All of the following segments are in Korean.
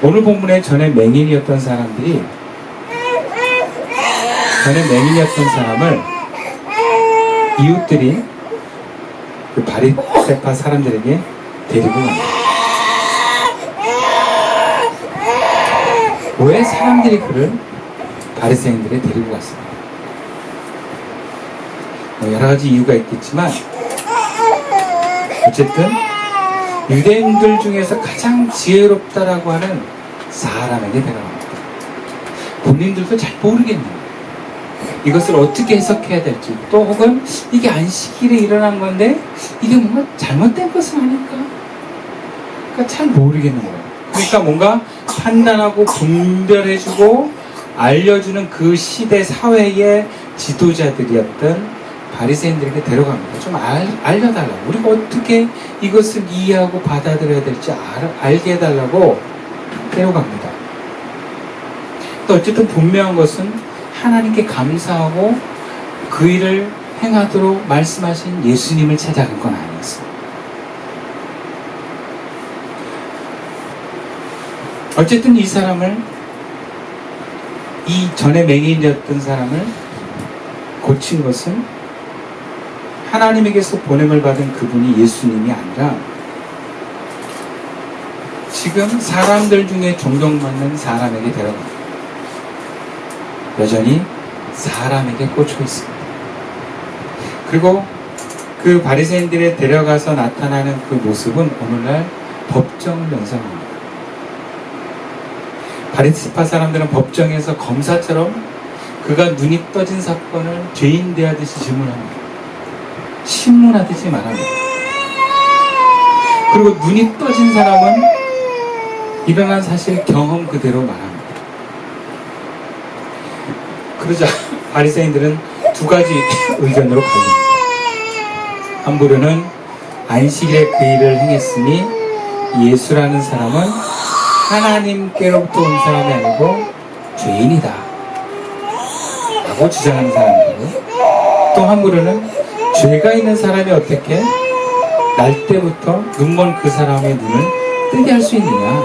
오늘 본문에 전에 맹인이었던 사람을 이웃들이 그 바리새파 사람들에게 데리고 갑니다. 왜 사람들이 그를 바리새인들에 데리고 갔습니까? 여러 가지 이유가 있겠지만 어쨌든 유대인들 중에서 가장 지혜롭다라고 하는 사람에게 데려갑니다. 본인들도 잘 모르겠네요. 이것을 어떻게 해석해야 될지, 또 혹은 이게 안식일에 일어난 건데 이게 뭔가 잘못된 것은 아닐까? 그러니까 잘 모르겠는 거예요. 그러니까 뭔가 판단하고 분별해주고 알려주는 그 시대 사회의 지도자들이었던 바리새인들에게 데려갑니다. 좀 알려달라고, 우리가 어떻게 이것을 이해하고 받아들여야 될지 알게 해달라고 데려갑니다. 또 어쨌든 분명한 것은 하나님께 감사하고 그 일을 행하도록 말씀하신 예수님을 찾아간 건 아니었어요. 어쨌든 이 사람을, 이 전에 맹인이었던 사람을 고친 것은 하나님에게서 보냄을 받은 그분이 예수님이 아니라 지금 사람들 중에 존경받는 사람에게 데려갑니다. 여전히 사람에게 꽂혀 있습니다. 그리고 그 바리새인들에 데려가서 나타나는 그 모습은 오늘날 법정을 연상합니다. 바리새파 사람들은 법정에서 검사처럼 그가 눈이 떠진 사건을 죄인 대하듯이 질문합니다. 신문하듯이 말합니다. 그리고 눈이 떠진 사람은 일어난 사실 경험 그대로 말합니다. 그러자 바리새인들은 두 가지 의견으로 갈립니다. 한 부류는 안식일에 그 일을 행했으니 예수라는 사람은 하나님께로부터 온 사람이 아니고 죄인이다 라고 주장하는 사람이고, 또 한 부류는 죄가 있는 사람이 어떻게 날 때부터 눈먼 그 사람의 눈을 뜨게 할 수 있느냐,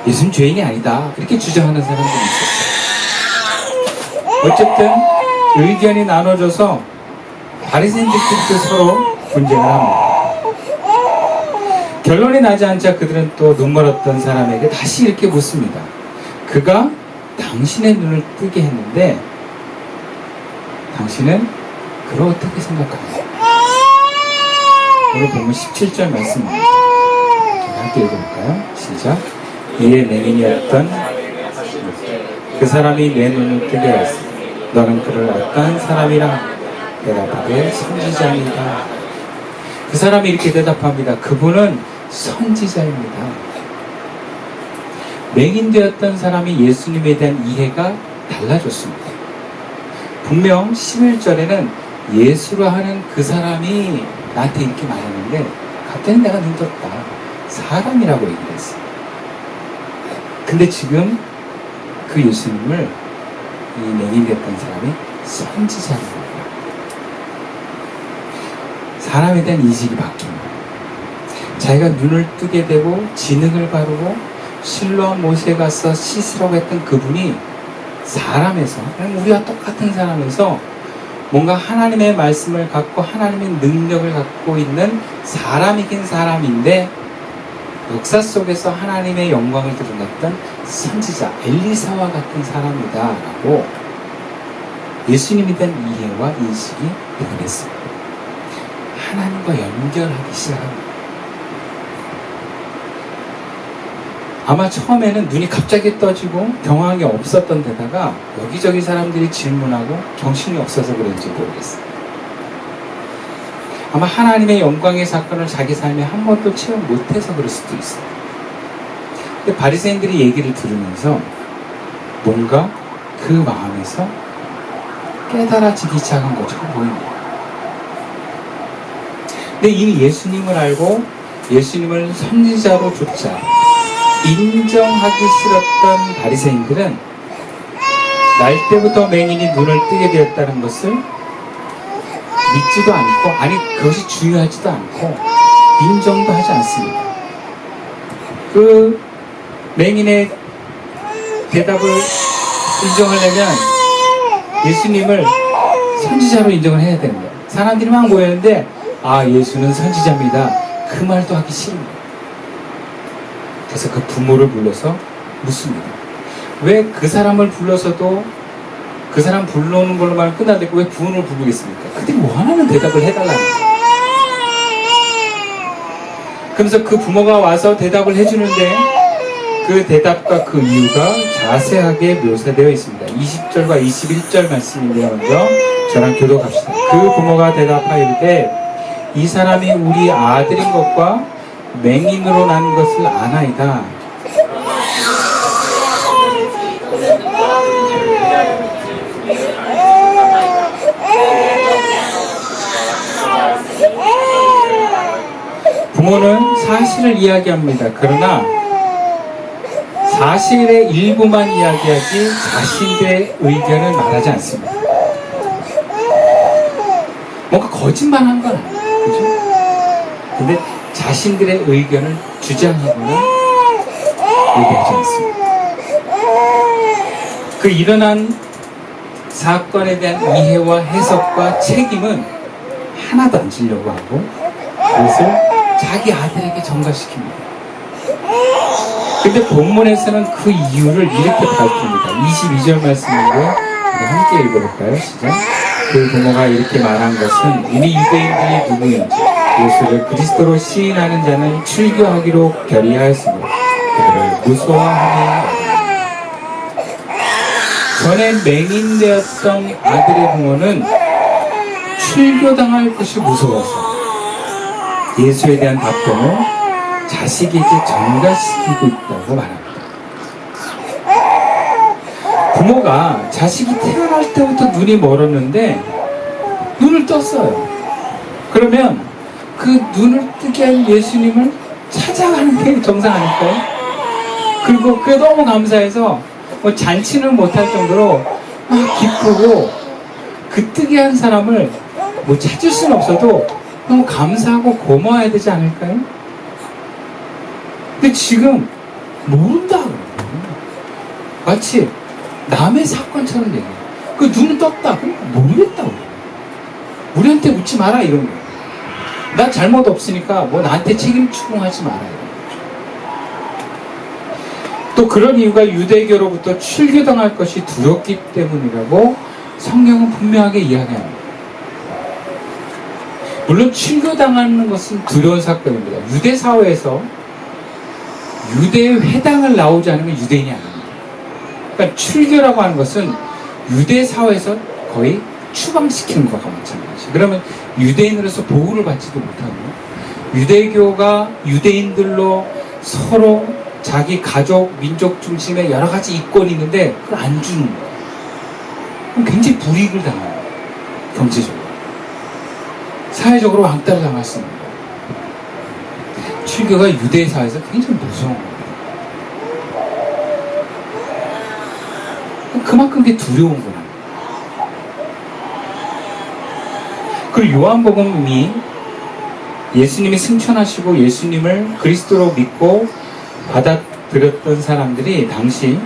예수는 죄인이 아니다, 그렇게 주장하는 사람들이 있었어요. 어쨌든 의견이 나눠져서 바리새인들끼리 서로 분쟁을 합니다. 결론이 나지 않자 그들은 또 눈멀었던 사람에게 다시 이렇게 묻습니다. 그가 당신의 눈을 뜨게 했는데 당신은 그걸 어떻게 생각합니까? 오늘 보면 17절 말씀입니다. 함께 읽어볼까요? 시작. 이에 맹인이었던 그 사람이 내 눈을 뜨게 하였으니 너는 그를 어떠한 사람이라? 대답하되 선지자입니다. 그 사람이 이렇게 대답합니다. 그분은 선지자입니다. 맹인되었던 사람이 예수님에 대한 이해가 달라졌습니다. 분명 11절에는 예수라 하는 그 사람이 나한테 이렇게 말했는데 갑자기 내가 눈 떴다, 사람이라고 얘기를 했어요. 근데 지금 그 예수님을 이 맹인됐던 사람이 선지자입니다. 사람에 대한 인식이 바뀝니다. 자기가 눈을 뜨게 되고 지능을 바르고 실로암 못에 가서 씻으라고 했던 그분이 사람에서, 우리와 똑같은 사람에서 뭔가 하나님의 말씀을 갖고 하나님의 능력을 갖고 있는 사람이긴 사람인데 역사 속에서 하나님의 영광을 드러냈던 선지자 엘리사와 같은 사람이다 라고 예수님에 대한 이해와 인식이 변했습니다. 하나님과 연결하기 시작합니다. 아마 처음에는 눈이 갑자기 떠지고 경황이 없었던 데다가 여기저기 사람들이 질문하고 정신이 없어서 그런지 모르겠어요. 아마 하나님의 영광의 사건을 자기 삶에 한 번도 체험 못해서 그럴 수도 있어요. 근데 바리새인들이 얘기를 들으면서 뭔가 그 마음에서 깨달아지기 시작한 것처럼 보입니다. 근데 이미 예수님을 알고 예수님을 선지자로조차 인정하기 싫었던 바리새인들은 날 때부터 맹인이 눈을 뜨게 되었다는 것을 믿지도 않고, 아니 그것이 중요하지도 않고 인정도 하지 않습니다. 그 맹인의 대답을 인정하려면 예수님을 선지자로 인정을 해야 되는 거예요. 사람들이 막 모였는데 아, 예수는 선지자입니다. 그 말도 하기 싫습니다. 그래서 그 부모를 불러서 묻습니다. 왜 그 사람을 불러서도 그 사람 불러오는 걸로만 끝나는데 왜 부모를 부르겠습니까? 그들이 원하는 대답을 해달라는 거예요. 그러면서 그 부모가 와서 대답을 해주는데 그 대답과 그 이유가 자세하게 묘사되어 있습니다. 20절과 21절 말씀인데요. 먼저 저랑 교독합시다. 그 부모가 대답하이르되 이 사람이 우리 아들인 것과 맹인으로 난 것을 아나이다. 부모는 사실을 이야기합니다. 그러나 사실의 일부만 이야기하지 자신의 의견은 말하지 않습니다. 뭔가 거짓말한 건 아니에요. 그죠? 근데 자신들의 의견을 주장하거나 얘기하지 않습니다. 그 일어난 사건에 대한 이해와 해석과 책임은 하나도 안 지려고 하고 그것을 자기 아들에게 전가시킵니다. 근데 본문에서는 그 이유를 이렇게 밝힙니다. 22절 말씀인데 우리 함께 읽어볼까요? 시작. 그 부모가 이렇게 말한 것은 이미 유대인들이 누구인지 예수를 그리스도로 시인하는 자는 출교하기로 결의하였으므로 그들을 무서워하니 전에 맹인되었던 아들의 부모는 출교당할 것이 무서워서 예수에 대한 답변을 자식에게 전가시키고 있다고 말합니다. 부모가 자식이 태어날 때부터 눈이 멀었는데 눈을 떴어요. 그러면 그 눈을 뜨게 한 예수님을 찾아가는 게 정상 아닐까요? 그리고 그게 너무 감사해서 뭐 잔치는 못할 정도로 막 기쁘고 그 뜨게 한 사람을 뭐 찾을 수는 없어도 너무 감사하고 고마워야 되지 않을까요? 근데 지금 모른다 그래요. 마치 남의 사건처럼 얘기해요. 그 눈을 떴다. 모르겠다고. 우리한테 묻지 마라 이런 거예요. 나 잘못 없으니까 뭐 나한테 책임 추궁하지 말아요. 또 그런 이유가 유대교로부터 출교당할 것이 두렵기 때문이라고 성경은 분명하게 이야기합니다. 물론 출교당하는 것은 두려운 사건입니다. 유대 사회에서 유대의 회당을 나오지 않으면 유대인이 아닙니다. 그러니까 출교라고 하는 것은 유대 사회에서 거의 추방시키는 것과 마찬가지죠. 그러면 유대인으로서 보호를 받지도 못하고 유대교가 유대인들로 서로 자기 가족, 민족 중심의 여러 가지 이권이 있는데 그걸 안 주는 거예요. 그럼 굉장히 불이익을 당해요. 경제적으로. 사회적으로 왕따를 당할 수 있는 거예요. 출교가 유대 사회에서 굉장히 무서운 거예요. 그만큼 그게 두려운 거예요. 그리고 요한복음이 예수님이 승천하시고 예수님을 그리스도로 믿고 받아들였던 사람들이 당시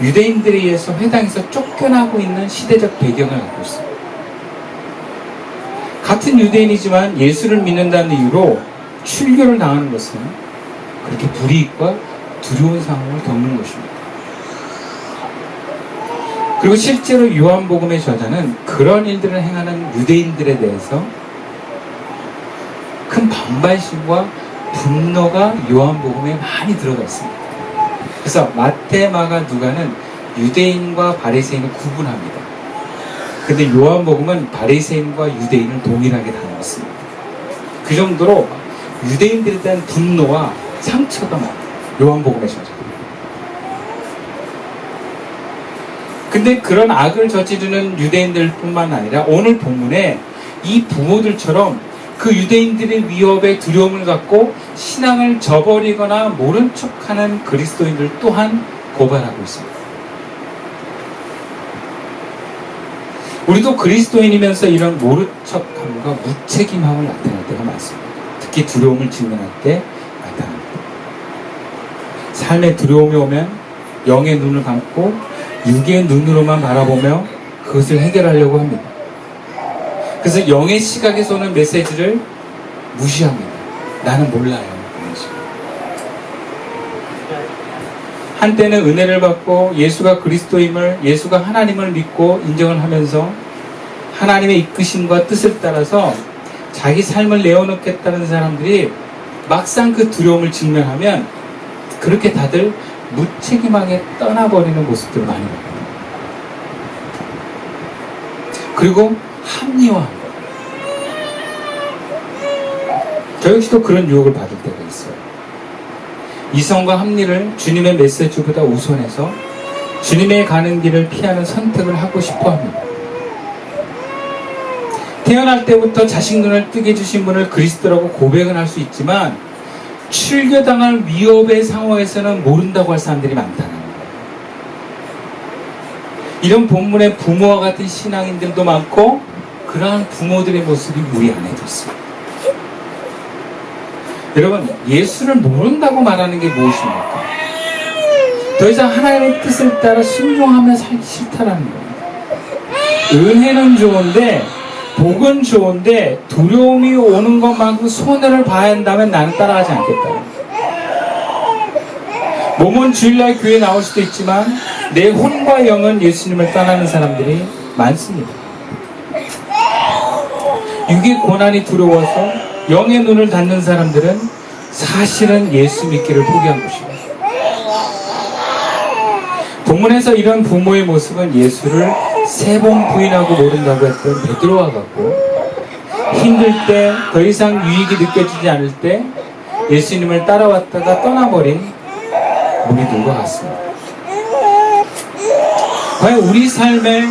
유대인들에 의해서 회당에서 쫓겨나고 있는 시대적 배경을 갖고 있습니다. 같은 유대인이지만 예수를 믿는다는 이유로 출교를 당하는 것은 그렇게 불이익과 두려운 상황을 겪는 것입니다. 그리고 실제로 요한복음의 저자는 그런 일들을 행하는 유대인들에 대해서 큰 반발심과 분노가 요한복음에 많이 들어가 있습니다. 그래서 마태, 마가, 누가는 유대인과 바리새인을 구분합니다. 근데 요한복음은 바리새인과 유대인을 동일하게 다루었습니다. 그 정도로 유대인들에 대한 분노와 상처가 많아요. 요한복음의 저자. 근데 그런 악을 저지르는 유대인들뿐만 아니라 오늘 본문에 이 부모들처럼 그 유대인들의 위협에 두려움을 갖고 신앙을 저버리거나 모른 척하는 그리스도인들 또한 고발하고 있습니다. 우리도 그리스도인이면서 이런 모른 척함과 무책임함을 나타낼 때가 많습니다. 특히 두려움을 직면할 때 나타납니다. 삶의 두려움이 오면 영의 눈을 감고 육의 눈으로만 바라보며 그것을 해결하려고 합니다. 그래서 영의 시각에서 오는 메시지를 무시합니다. 나는 몰라요. 한때는 은혜를 받고 예수가 그리스도임을, 예수가 하나님을 믿고 인정을 하면서 하나님의 이끄심과 뜻을 따라서 자기 삶을 내어놓겠다는 사람들이 막상 그 두려움을 직면하면 그렇게 다들 무책임하게 떠나버리는 모습들을 많이 봅니다. 그리고 합리화한 거예요. 저 역시도 그런 유혹을 받을 때가 있어요. 이성과 합리를 주님의 메시지보다 우선해서 주님의 가는 길을 피하는 선택을 하고 싶어 합니다. 태어날 때부터 자식 눈을 뜨게 해주신 분을 그리스도라고 고백은 할 수 있지만 출교당할 위협의 상황에서는 모른다고 할 사람들이 많다는 거예요. 이런 본문의 부모와 같은 신앙인들도 많고 그러한 부모들의 모습이 우리 안에도 있습니다. 여러분, 예수를 모른다고 말하는 게 무엇입니까? 더 이상 하나님의 뜻을 따라 순종하며 살기 싫다라는 겁니다. 은혜는 좋은데, 복은 좋은데 두려움이 오는 것만큼 손해를 봐야 한다면 나는 따라가지 않겠다. 몸은 주일날 교회에 나올 수도 있지만 내 혼과 영은 예수님을 떠나는 사람들이 많습니다. 육의 고난이 두려워서 영의 눈을 닫는 사람들은 사실은 예수 믿기를 포기한 것입니다. 본문에서 이런 부모의 모습은 예수를 3번 부인하고 모른다고 했던 베드로와 같고, 힘들 때 더 이상 유익이 느껴지지 않을 때 예수님을 따라왔다가 떠나버린 무리들과 같습니다. 과연 우리 삶에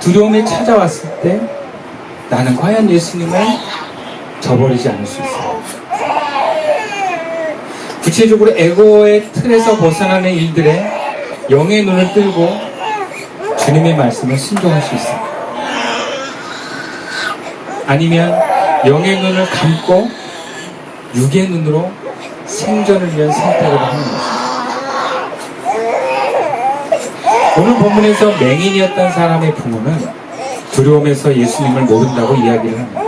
두려움이 찾아왔을 때 나는 과연 예수님을 저버리지 않을 수 있어요. 구체적으로 에고의 틀에서 벗어나는 일들에 영의 눈을 뜨고 주님의 말씀을 순종할 수 있습니다. 아니면 영의 눈을 감고 육의 눈으로 생존을 위한 선택을 하는 것입니다. 오늘 본문에서 맹인이었던 사람의 부모는 두려움에서 예수님을 모른다고 이야기를 합니다.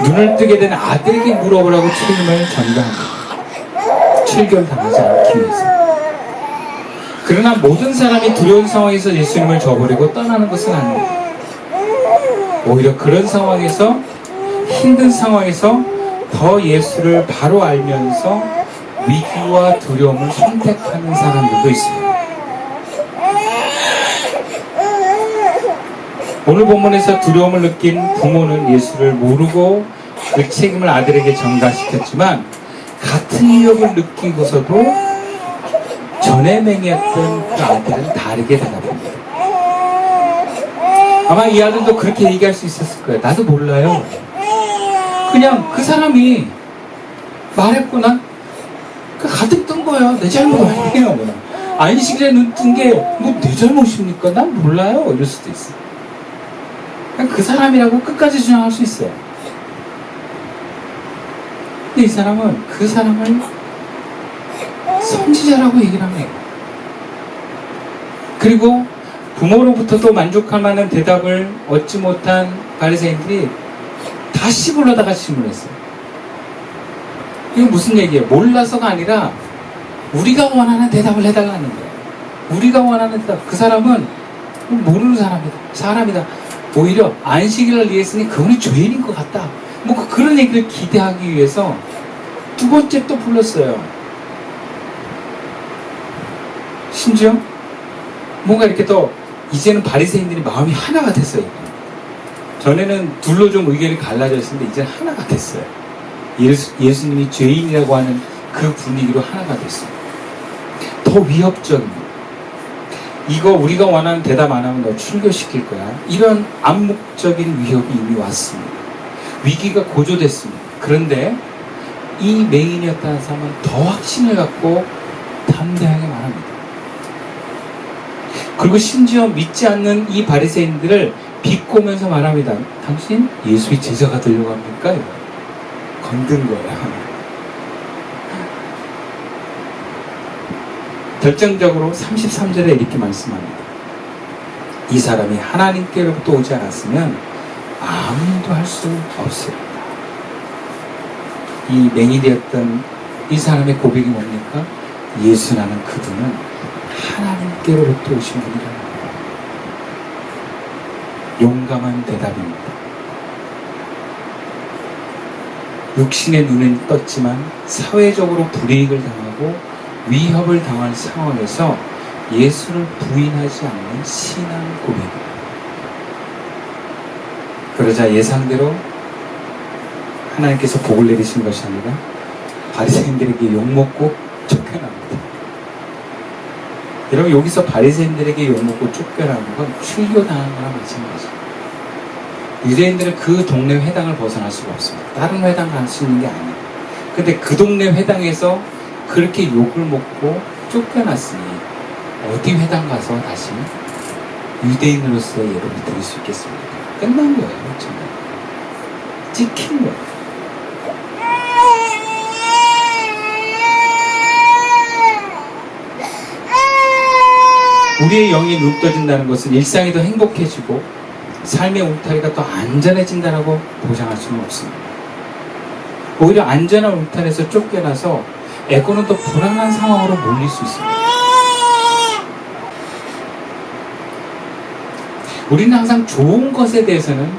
눈을 뜨게 된 아들에게 물어보라고 주님을 전가합니다. 출교당하지 않기 위해서. 그러나 모든 사람이 두려운 상황에서 예수님을 저버리고 떠나는 것은 아닙니다. 오히려 그런 상황에서, 힘든 상황에서 더 예수를 바로 알면서 위기와 두려움을 선택하는 사람들도 있습니다. 오늘 본문에서 두려움을 느낀 부모는 예수를 모르고 그 책임을 아들에게 전가시켰지만 같은 위협을 느끼고서도 전에 맹했던 그 아들은 다르게 대답합니다. 아마 이 아들도 그렇게 얘기할 수 있었을 거예요. 나도 몰라요. 그냥 그 사람이 말했구나. 가득 뜬 거야. 내 잘못 아니에요. 안식일에 눈 뜬 게 뭐 내 잘못입니까? 난 몰라요. 이럴 수도 있어요. 그냥 그 사람이라고 끝까지 주장할 수 있어요. 근데 이 사람은 그 사람을 선지자라고 얘기를 합니다. 그리고 부모로부터도 만족할 만한 대답을 얻지 못한 바리새인들이 다시 불러다가 질문했어요. 이건 무슨 얘기예요? 몰라서가 아니라 우리가 원하는 대답을 해달라는 거예요. 우리가 원하는 대답. 그 사람은 모르는 사람이다. 오히려 안식일을 이해했으니 그분이 죄인인 것 같다. 뭐 그런 얘기를 기대하기 위해서 두 번째 또 불렀어요. 심지어 뭔가 이렇게 더 이제는 바리새인들이 마음이 하나가 됐어요. 전에는 둘로 좀 의견이 갈라져 있었는데 이제는 하나가 됐어요. 예수님이 죄인이라고 하는 그 분위기로 하나가 됐어요. 더 위협적입니다. 이거 우리가 원하는 대답 안 하면 너 출교시킬 거야. 이런 암묵적인 위협이 이미 왔습니다. 위기가 고조됐습니다. 그런데 이 맹인이었다는 사람은 더 확신을 갖고 담대하게 말합니다. 그리고 심지어 믿지 않는 이 바리새인들을 비꼬면서 말합니다. 당신 예수의 제자가 되려고 합니까? 건든 거예요. 결정적으로 33절에 이렇게 말씀합니다. 이 사람이 하나님께로부터 오지 않았으면 아무도 할 수 없습니다. 이 맹인이었던 이 사람의 고백이 뭡니까? 예수라는 그분은 하나님께로부터 오신 분이라는 거예요. 용감한 대답입니다. 육신의 눈은 떴지만 사회적으로 불이익을 당하고 위협을 당할 상황에서 예수를 부인하지 않는 신앙 고백입니다. 그러자 예상대로 하나님께서 복을 내리신 것이 아니라 바리새인들에게 욕먹고 쫓겨납니다. 여러분, 여기서 바리새인들에게 욕먹고 쫓겨나는 건 출교당한 거랑 마찬가지예요. 유대인들은 그 동네 회당을 벗어날 수가 없습니다. 다른 회당 갈 수 있는 게 아니에요. 근데 그 동네 회당에서 그렇게 욕을 먹고 쫓겨났으니 어디 회당 가서 다시 유대인으로서의 예배를 드릴 수 있겠습니까? 끝난 거예요. 정말 찍힌 거예요. 우리의 영이 눈 떠진다는 것은 일상이 더 행복해지고 삶의 울타리가 더 안전해진다고 보장할 수는 없습니다. 오히려 안전한 울타리에서 쫓겨나서 애고는 더 불안한 상황으로 몰릴 수 있습니다. 우리는 항상 좋은 것에 대해서는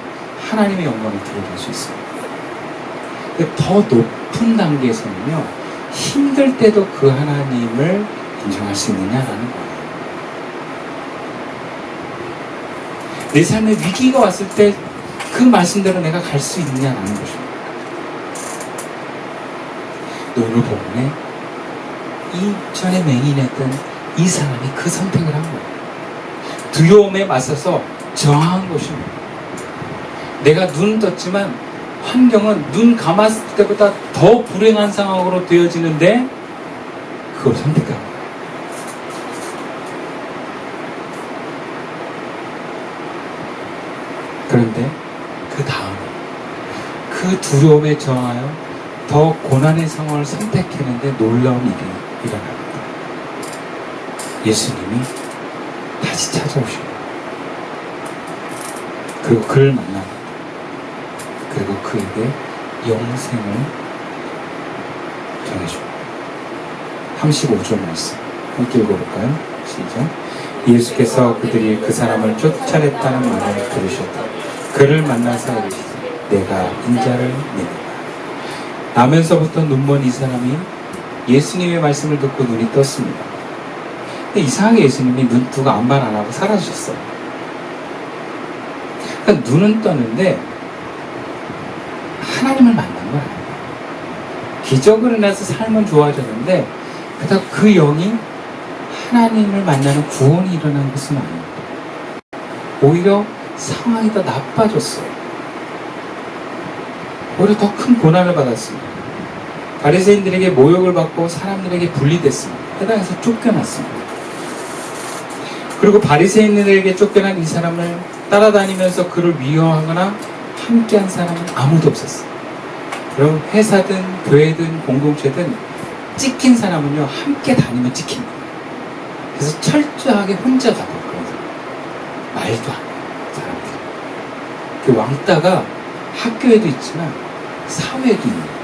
하나님의 영광을 드러낼 수 있습니다. 더 높은 단계에서는요, 힘들 때도 그 하나님을 인정할 수 있느냐라는 거예요. 내 삶에 위기가 왔을 때 그 말씀대로 내가 갈 수 있느냐라는 것입니다. 오늘 본문에 이 전에 맹인했던 이 사람이 그 선택을 한 거예요. 두려움에 맞서서 저항한 것입니다. 내가 눈은 떴지만 환경은 눈 감았을 때보다 더 불행한 상황으로 되어지는데 그걸 선택한 거예요. 그런데 그 다음에 그 두려움에 저항하여 더 고난의 상황을 선택했는데 놀라운 일이 일어납니다. 예수님이 다시 찾아오시고 그리고 그를 만납니다. 그리고 그에게 영생을 전해줍니다. 35절 말씀 함께 읽어볼까요? 시작. 예수께서 그들이 그 사람을 쫓아냈다는 말을 들으셨다. 그를 만나서 이르시되 내가 인자를 믿는다. 나면서부터 눈먼 이 사람이 예수님의 말씀을 듣고 눈이 떴습니다. 근데 이상하게 예수님이 눈뜨고 아무 말 안 하고 사라지셨어요. 그러니까 눈은 떴는데 하나님을 만난 건 아니에요. 기적으로 인해서 삶은 좋아졌는데 그렇다고 그 영이 하나님을 만나는 구원이 일어난 것은 아닙니다. 오히려 상황이 더 나빠졌어요. 오히려 더 큰 고난을 받았습니다. 바리새인들에게 모욕을 받고 사람들에게 분리됐습니다. 회당에서 쫓겨났습니다. 그리고 바리새인들에게 쫓겨난 이 사람을 따라다니면서 그를 위협하거나 함께한 사람은 아무도 없었어요. 여러분, 회사든 교회든 공동체든 찍힌 사람은요, 함께 다니면 찍힙니다. 그래서 철저하게 혼자 가봤거든요. 말도 안 해요, 사람들이. 그 왕따가 학교에도 있지만 사회에도 있는 거예요.